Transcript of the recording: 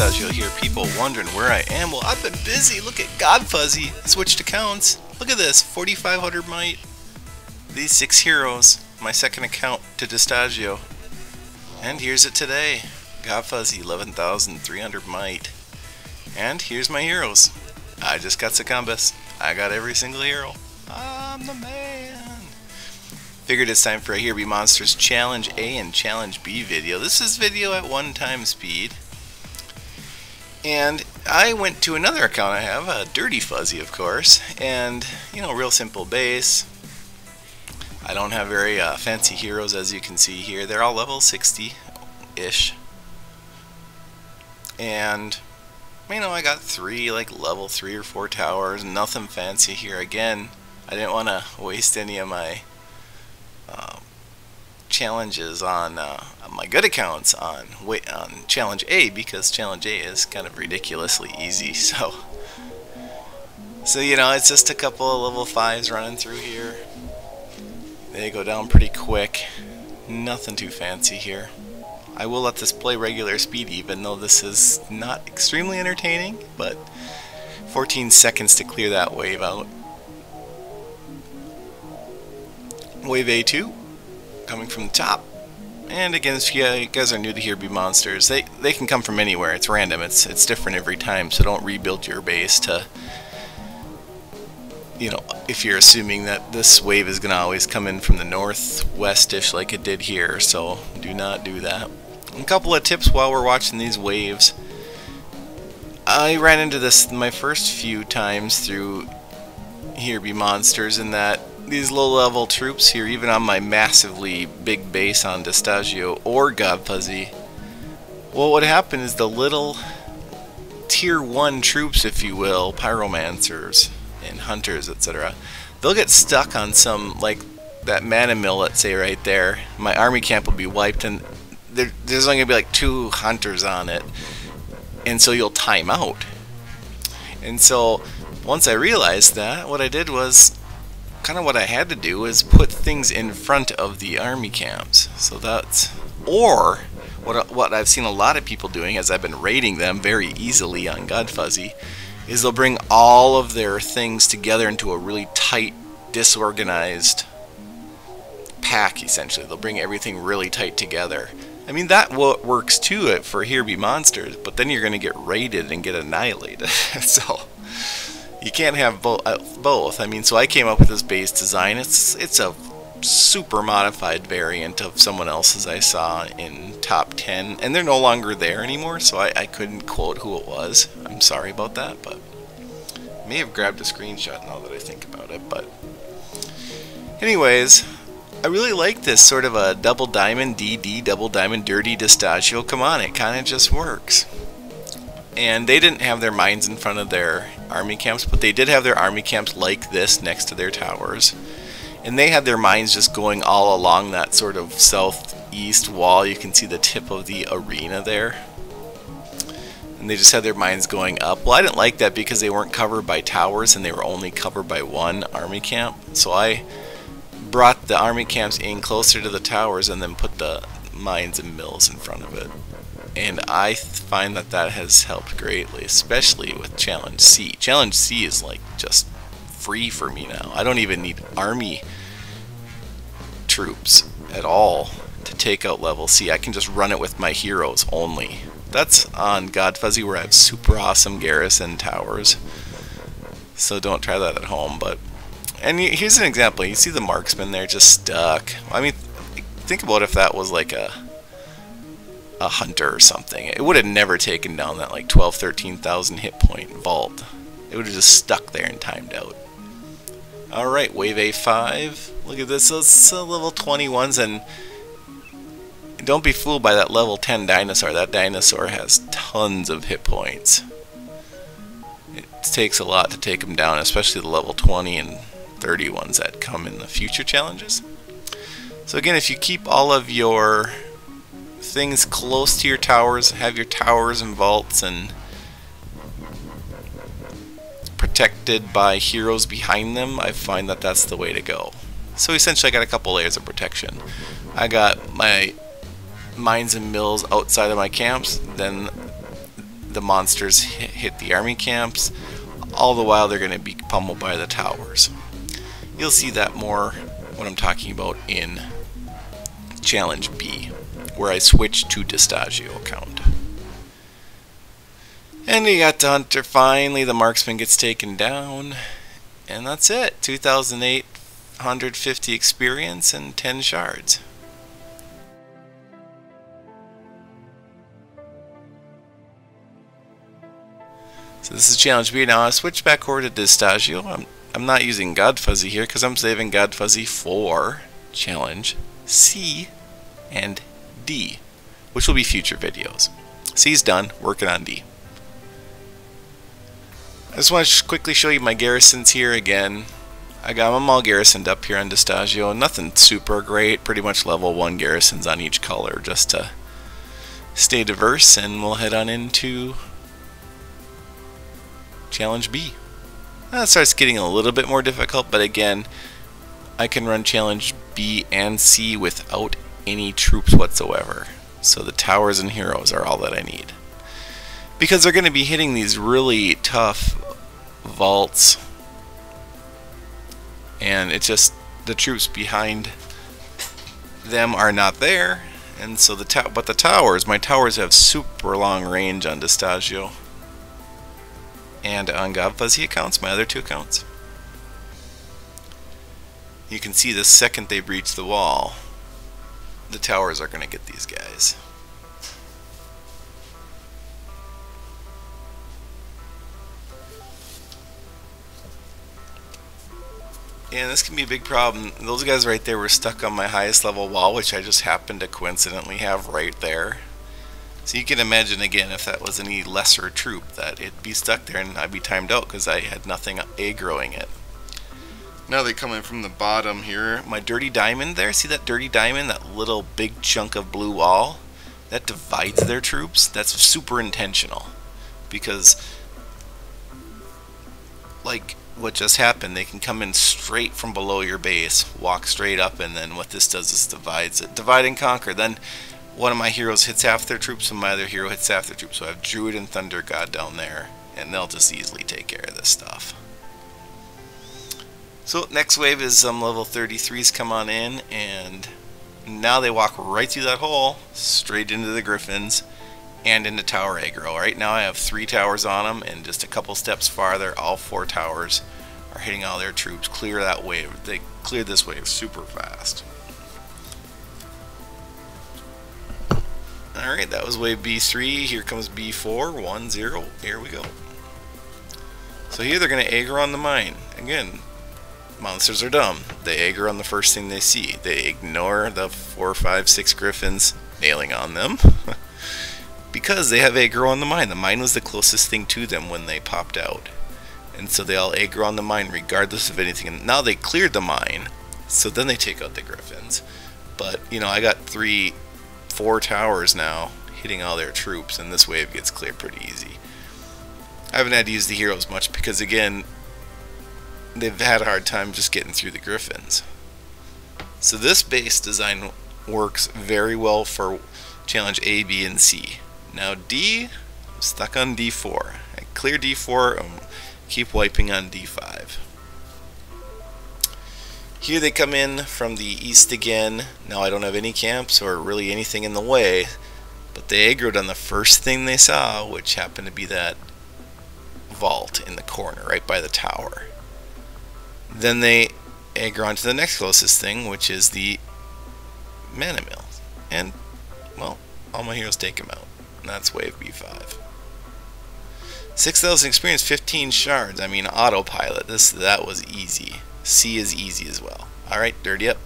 Distaggio here, people wondering where I am. Well, I've been busy. Look at DirtyFuzzy. Switched accounts. Look at this, 4,500 might. These 6 heroes. My second account to Distaggio. And here's it today. DirtyFuzzy, 11,300 might. And here's my heroes. I just got Succumbus. I got every single hero. I'm the man. Figured it's time for a Here Be Monsters Challenge A and Challenge B video. This is video at 1x speed. And I went to another account I have, DirtyFuzzy of course, and you know, real simple base. I don't have very fancy heroes, as you can see here. They're all level 60-ish. And you know, I got 3 like level 3 or 4 towers, nothing fancy here. Again, I didn't want to waste any of my challenges on my good accounts on Challenge A, because Challenge A is kind of ridiculously easy. So you know, it's just a couple of level 5s running through here. They go down pretty quick. Nothing too fancy here. I will let this play regular speed, even though this is not extremely entertaining, but 14 seconds to clear that wave out. Wave A2 coming from the top. And again, if you guys are new to Here Be Monsters, they can come from anywhere. It's random. It's different every time, so don't rebuild your base to, you know, if you're assuming that this wave is going to always come in from the northwest-ish like it did here, so do not do that. A couple of tips while we're watching these waves. I ran into this my first few times through Here Be Monsters, in that these low-level troops here, even on my massively big base on Distaggio or DirtyFuzzy, what would happen is the little tier 1 troops, if you will, pyromancers and hunters, etc., they'll get stuck on some, like that mana mill, let's say right there. My army camp will be wiped, and there's only going to be like 2 hunters on it, and so you'll time out. And so once I realized that, what I did was, kind of what I had to do is put things in front of the army camps. So that's, or what I've seen a lot of people doing, as I've been raiding them very easily on DirtyFuzzy, is they'll bring all of their things together into a really tight, disorganized pack, essentially. They'll bring everything really tight together. I mean, that works too for Here Be Monsters, but then you're going to get raided and get annihilated. So you can't have both. I mean, so I came up with this base design. It's a super modified variant of someone else's I saw in top 10, and they're no longer there anymore, so I couldn't quote who it was. I'm sorry about that, but I may have grabbed a screenshot now that I think about it. But anyways, I really like this sort of a double diamond DD, double diamond dirty Distaggio. Come on, it kind of just works. And they didn't have their mines in front of their army camps, but they did have their army camps like this next to their towers. And they had their mines just going all along that sort of southeast wall. You can see the tip of the arena there. And they just had their mines going up. Well, I didn't like that because they weren't covered by towers and they were only covered by one army camp. So I brought the army camps in closer to the towers and then put the mines and mills in front of it. And I find that that has helped greatly, especially with Challenge C. Challenge C is like just free for me now. I don't even need army troops at all to take out level C. I can just run it with my heroes only. That's on DirtyFuzzy, where I have super awesome garrison towers. So don't try that at home. And here's an example. You see the marksman there just stuck. I mean, think about if that was like a hunter or something. It would have never taken down that like 13,000 hit point vault. It would have just stuck there and timed out. Alright, wave A5. Look at this. Those level 21s, and don't be fooled by that level 10 dinosaur. That dinosaur has tons of hit points. It takes a lot to take him down, especially the level 20 and 30 ones that come in the future challenges. So again, if you keep all of your things close to your towers, have your towers and vaults and protected by heroes behind them, I find that that's the way to go. So essentially I got a couple layers of protection. I got my mines and mills outside of my camps, then the monsters hit the army camps. All the while they're going to be pummeled by the towers. You'll see that more what I'm talking about in Challenge B, where I switched to Distaggio account. And you got the hunter. Finally, the marksman gets taken down. And that's it. 2,850 experience and 10 shards. So this is Challenge B. Now I switch back over to Distaggio. I'm not using DirtyFuzzy here because I'm saving DirtyFuzzy for Challenge C and D, which will be future videos. C's done, working on D. I just want to quickly show you my garrisons here again. I got them all garrisoned up here on Distaggio. Nothing super great, pretty much level 1 garrisons on each color just to stay diverse, and we'll head on into Challenge B. That starts getting a little bit more difficult, but again, I can run Challenge B and C without any troops whatsoever. So the towers and heroes are all that I need. Because they're going to be hitting these really tough vaults, and it's just the troops behind them are not there, and so the towers, my towers have super long range on Distaggio. And on DirtyFuzzy accounts, my other 2 accounts. You can see the second they breach the wall, the towers are going to get these guys. And this can be a big problem. Those guys right there were stuck on my highest level wall, which I just happened to coincidentally have right there. So you can imagine again, if that was any lesser troop, that it'd be stuck there and I'd be timed out because I had nothing aggroing it. Now they come in from the bottom here. My dirty diamond there, see that dirty diamond, that little big chunk of blue wall? That divides their troops. That's super intentional. Because, like what just happened, they can come in straight from below your base, walk straight up, and then what this does is divides it. Divide and conquer. Then one of my heroes hits half their troops and my other hero hits half their troops. So I have Druid and Thunder God down there, and they'll just easily take care of this stuff. So next wave is level 33s come on in, and now they walk right through that hole, straight into the Griffins and into tower aggro. Right now I have 3 towers on them, and just a couple steps farther, all 4 towers are hitting all their troops. Clear that wave. They cleared this wave super fast. Alright, that was wave B3. Here comes B4. 1-0. Here we go. So here they're going to aggro on the mine. Again, monsters are dumb. They aggro on the first thing they see. They ignore the 4, 5, 6 griffins nailing on them because they have aggro on the mine. The mine was the closest thing to them when they popped out. And so they all aggro on the mine regardless of anything. And now they cleared the mine, so then they take out the griffins. But, you know, I got 4 towers now hitting all their troops, and this wave gets cleared pretty easy. I haven't had to use the heroes much because, again, they've had a hard time just getting through the griffins. So this base design works very well for challenge A, B, and C. Now D, I'm stuck on D4. I clear D4, keep wiping on D5. Here they come in from the east again. Now I don't have any camps or really anything in the way, but they aggroed on the first thing they saw, which happened to be that vault in the corner right by the tower. Then they aggro onto the next closest thing, which is the mana mill. And, well, all my heroes take him out. And that's wave B5. 6,000 experience, 15 shards. I mean, autopilot. That was easy. C is easy as well. Alright, dirty up.